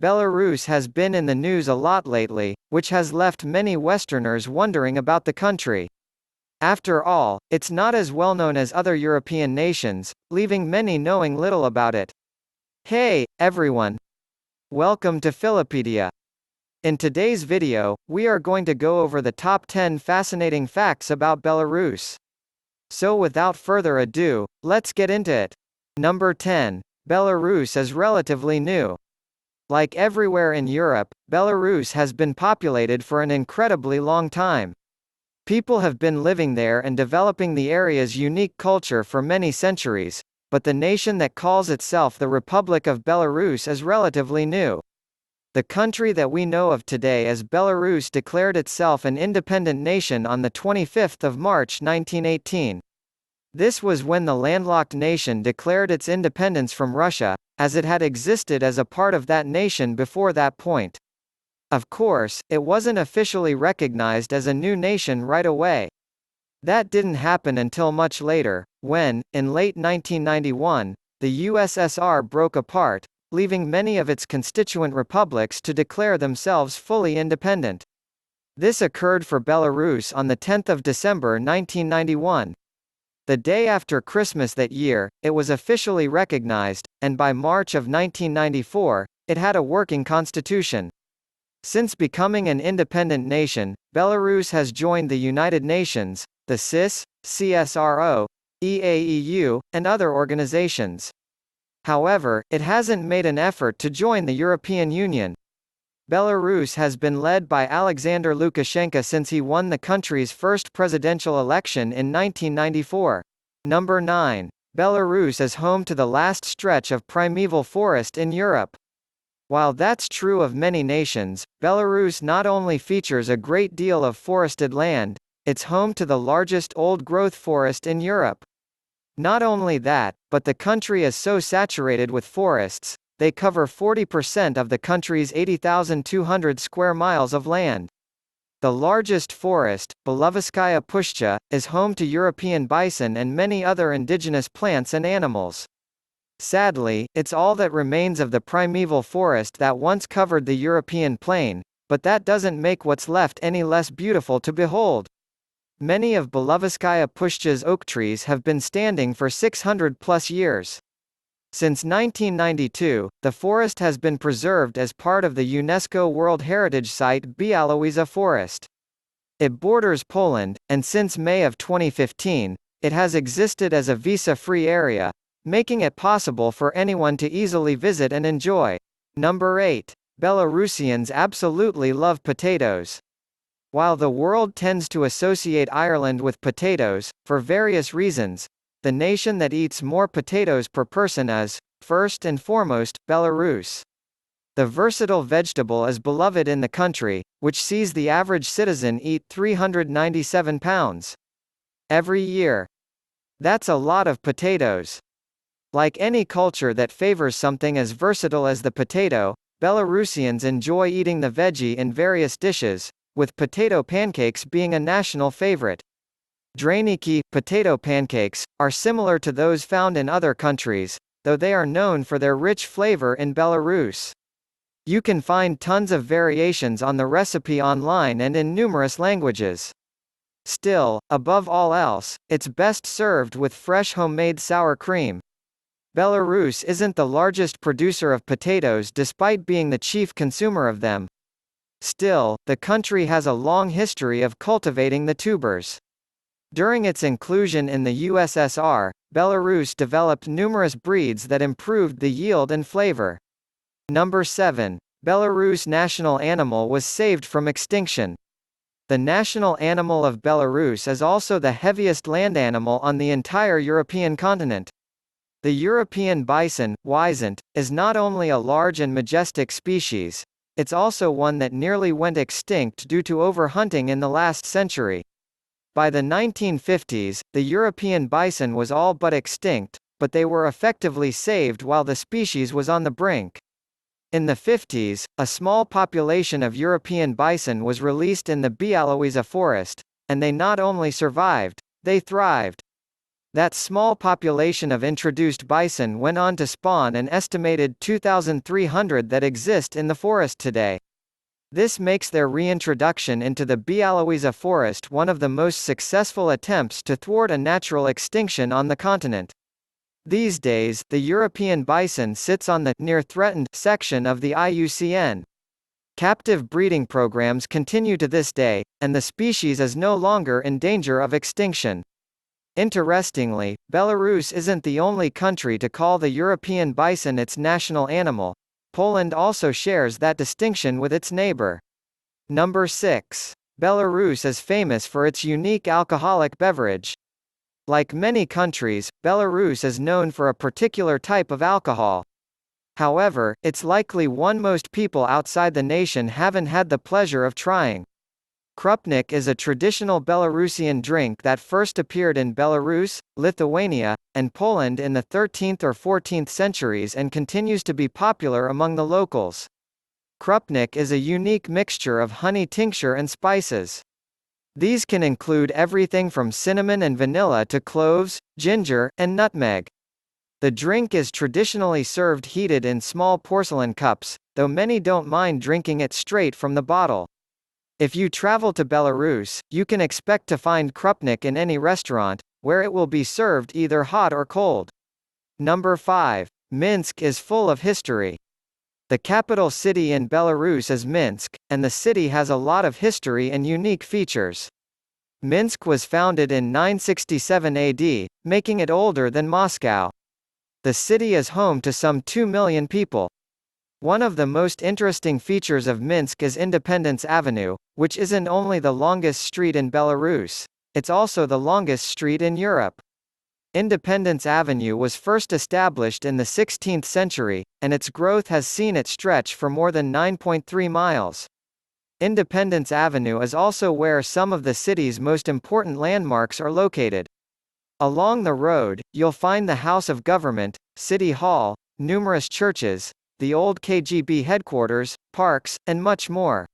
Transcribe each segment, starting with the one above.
Belarus has been in the news a lot lately, which has left many Westerners wondering about the country. After all, it's not as well known as other European nations, leaving many knowing little about it. Hey, everyone! Welcome to Fillapedia. In today's video, we are going to go over the top 10 fascinating facts about Belarus. So without further ado, let's get into it. Number 10. Belarus is relatively new. Like everywhere in Europe, Belarus has been populated for an incredibly long time. People have been living there and developing the area's unique culture for many centuries, but the nation that calls itself the Republic of Belarus is relatively new. The country that we know of today as Belarus declared itself an independent nation on the 25th of March 1918. This was when the landlocked nation declared its independence from Russia, as it had existed as a part of that nation before that point. Of course, it wasn't officially recognized as a new nation right away. That didn't happen until much later, when, in late 1991, the USSR broke apart, leaving many of its constituent republics to declare themselves fully independent. This occurred for Belarus on the 10th of December 1991. The day after Christmas that year, it was officially recognized, and by March of 1994, it had a working constitution. Since becoming an independent nation, Belarus has joined the United Nations, the CIS, CSRO, EAEU, and other organizations. However, it hasn't made an effort to join the European Union. Belarus has been led by Alexander Lukashenko since he won the country's first presidential election in 1994. Number 9. Belarus is home to the last stretch of primeval forest in Europe. While that's true of many nations, Belarus not only features a great deal of forested land, it's home to the largest old-growth forest in Europe. Not only that, but the country is so saturated with forests, they cover 40% of the country's 80,200 square miles of land. The largest forest, Belarusskaya Pushcha, is home to European bison and many other indigenous plants and animals. Sadly, it's all that remains of the primeval forest that once covered the European plain, but that doesn't make what's left any less beautiful to behold. Many of Belarusskaya Pushcha's oak trees have been standing for 600+ years. Since 1992, the forest has been preserved as part of the UNESCO World Heritage Site Białowieża Forest. It borders Poland, and since May of 2015, it has existed as a visa-free area, making it possible for anyone to easily visit and enjoy. Number 8. Belarusians absolutely love potatoes. While the world tends to associate Ireland with potatoes, for various reasons, the nation that eats more potatoes per person is, first and foremost, Belarus. The versatile vegetable is beloved in the country, which sees the average citizen eat 397 pounds every year. That's a lot of potatoes. Like any culture that favors something as versatile as the potato, Belarusians enjoy eating the veggie in various dishes, with potato pancakes being a national favorite. Draniki, potato pancakes, are similar to those found in other countries, though they are known for their rich flavor in Belarus. You can find tons of variations on the recipe online and in numerous languages. Still, above all else, it's best served with fresh homemade sour cream. Belarus isn't the largest producer of potatoes despite being the chief consumer of them. Still, the country has a long history of cultivating the tubers. During its inclusion in the USSR, Belarus developed numerous breeds that improved the yield and flavor. Number 7. Belarus national animal was saved from extinction. The national animal of Belarus is also the heaviest land animal on the entire European continent. The European bison, hasnt, is not only a large and majestic species, it's also one that nearly went extinct due to overhunting in the last century. By the 1950s, the European bison was all but extinct, but they were effectively saved while the species was on the brink. In the 50s, a small population of European bison was released in the Białowieża forest, and they not only survived, they thrived. That small population of introduced bison went on to spawn an estimated 2,300 that exist in the forest today. This makes their reintroduction into the Białowieża forest one of the most successful attempts to thwart a natural extinction on the continent. These days, the European bison sits on the near threatened section of the IUCN. Captive breeding programs continue to this day, and the species is no longer in danger of extinction. Interestingly, Belarus isn't the only country to call the European bison its national animal. Poland also shares that distinction with its neighbor. Number 6. Belarus is famous for its unique alcoholic beverage. Like many countries, Belarus is known for a particular type of alcohol. However, it's likely one most people outside the nation haven't had the pleasure of trying. Krupnik is a traditional Belarusian drink that first appeared in Belarus, Lithuania, and Poland in the 13th or 14th centuries and continues to be popular among the locals. Krupnik is a unique mixture of honey tincture and spices. These can include everything from cinnamon and vanilla to cloves, ginger, and nutmeg. The drink is traditionally served heated in small porcelain cups, though many don't mind drinking it straight from the bottle. If you travel to Belarus, you can expect to find Krupnik in any restaurant, where it will be served either hot or cold. Number 5. Minsk is full of history. The capital city in Belarus is Minsk, and the city has a lot of history and unique features. Minsk was founded in 967 AD, making it older than Moscow. The city is home to some 2 million people. One of the most interesting features of Minsk is Independence Avenue, which isn't only the longest street in Belarus, it's also the longest street in Europe. Independence Avenue was first established in the 16th century, and its growth has seen it stretch for more than 9.3 miles. Independence Avenue is also where some of the city's most important landmarks are located. Along the road, you'll find the House of Government, City Hall, numerous churches, the old KGB headquarters, parks, and much more.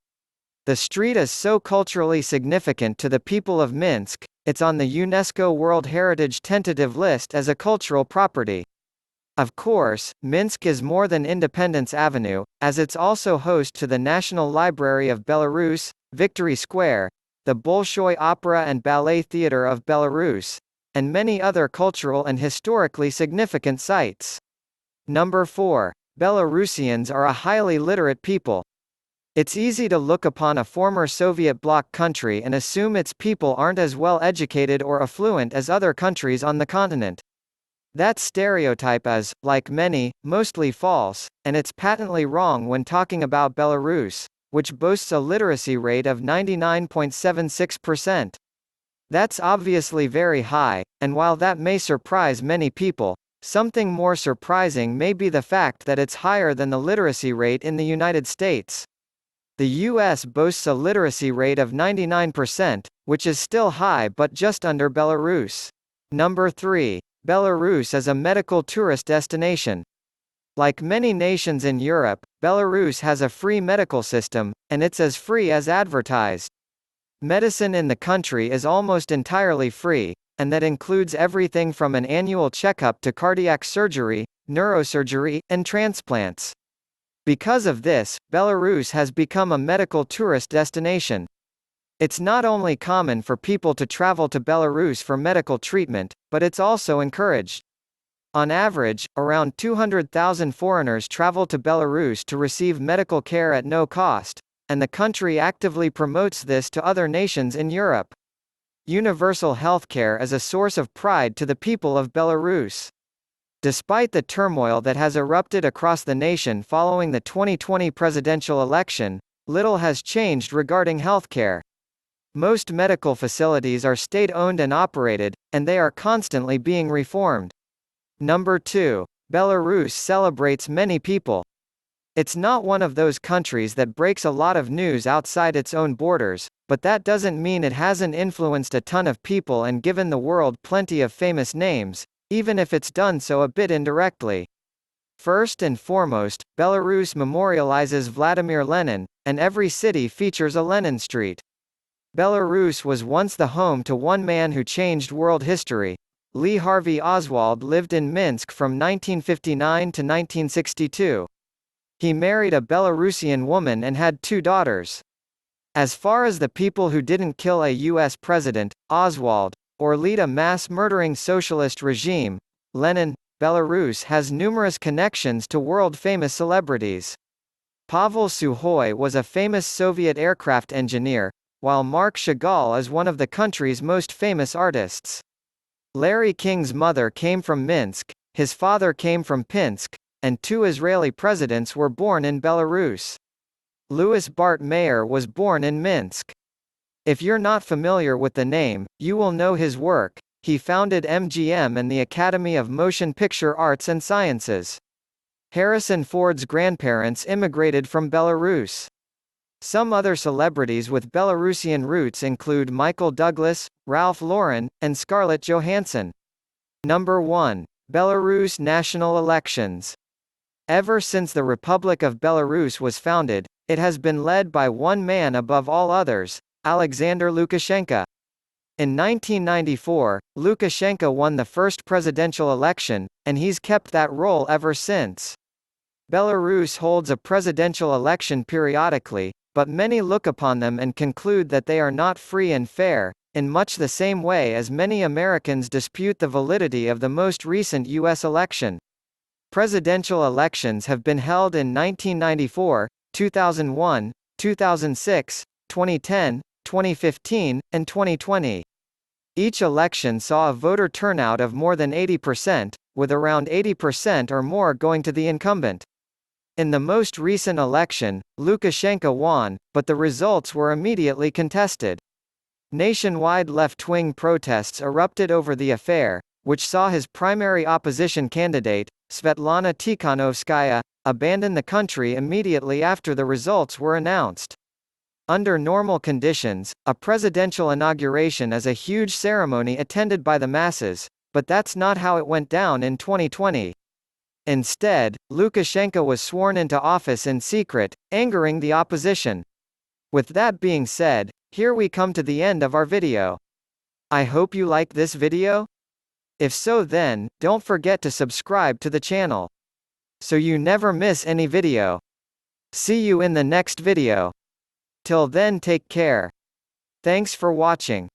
The street is so culturally significant to the people of Minsk, it's on the UNESCO World Heritage tentative list as a cultural property. Of course, Minsk is more than Independence Avenue, as it's also host to the National Library of Belarus, Victory Square, the Bolshoi Opera and Ballet Theatre of Belarus, and many other cultural and historically significant sites. Number 4. Belarusians are a highly literate people. It's easy to look upon a former Soviet bloc country and assume its people aren't as well educated or affluent as other countries on the continent. That stereotype is, like many, mostly false, and it's patently wrong when talking about Belarus, which boasts a literacy rate of 99.76%. That's obviously very high, and while that may surprise many people, something more surprising may be the fact that it's higher than the literacy rate in the United States. The US boasts a literacy rate of 99%, which is still high but just under Belarus. Number 3. Belarus is a medical tourist destination. Like many nations in Europe, Belarus has a free medical system, and it's as free as advertised. Medicine in the country is almost entirely free, and that includes everything from an annual checkup to cardiac surgery, neurosurgery, and transplants. Because of this, Belarus has become a medical tourist destination. It's not only common for people to travel to Belarus for medical treatment, but it's also encouraged. On average, around 200,000 foreigners travel to Belarus to receive medical care at no cost, and the country actively promotes this to other nations in Europe. Universal healthcare is a source of pride to the people of Belarus. Despite the turmoil that has erupted across the nation following the 2020 presidential election, little has changed regarding healthcare. Most medical facilities are state-owned and operated, and they are constantly being reformed. Number 2. Belarus celebrates many people. It's not one of those countries that breaks a lot of news outside its own borders, but that doesn't mean it hasn't influenced a ton of people and given the world plenty of famous names, even if it's done so a bit indirectly. First and foremost, Belarus memorializes Vladimir Lenin, and every city features a Lenin Street. Belarus was once the home to one man who changed world history, Lee Harvey Oswald lived in Minsk from 1959 to 1962. He married a Belarusian woman and had 2 daughters. As far as the people who didn't kill a U.S. president, Oswald, or lead a mass-murdering socialist regime, Lenin, Belarus has numerous connections to world-famous celebrities. Pavel Sukhoi was a famous Soviet aircraft engineer, while Marc Chagall is one of the country's most famous artists. Larry King's mother came from Minsk, his father came from Pinsk, and 2 Israeli presidents were born in Belarus. Louis Bart Mayer was born in Minsk. If you're not familiar with the name, you will know his work. He founded MGM and the Academy of Motion Picture Arts and Sciences. Harrison Ford's grandparents immigrated from Belarus. Some other celebrities with Belarusian roots include Michael Douglas, Ralph Lauren, and Scarlett Johansson. Number 1. Belarus national elections. Ever since the Republic of Belarus was founded, it has been led by one man above all others, Alexander Lukashenko. In 1994, Lukashenko won the first presidential election, and he's kept that role ever since. Belarus holds a presidential election periodically, but many look upon them and conclude that they are not free and fair, in much the same way as many Americans dispute the validity of the most recent U.S. election. Presidential elections have been held in 1994, 2001, 2006, 2010, 2015, and 2020. Each election saw a voter turnout of more than 80%, with around 80% or more going to the incumbent. In the most recent election, Lukashenko won, but the results were immediately contested. Nationwide left-wing protests erupted over the affair, which saw his primary opposition candidate, Svetlana Tikhanovskaya, abandon the country immediately after the results were announced. Under normal conditions, a presidential inauguration is a huge ceremony attended by the masses, but that's not how it went down in 2020. Instead, Lukashenko was sworn into office in secret, angering the opposition. With that being said, here we come to the end of our video. I hope you like this video. If so, then don't forget to subscribe to the channel, so you never miss any video. See you in the next video. Till then, take care. Thanks for watching.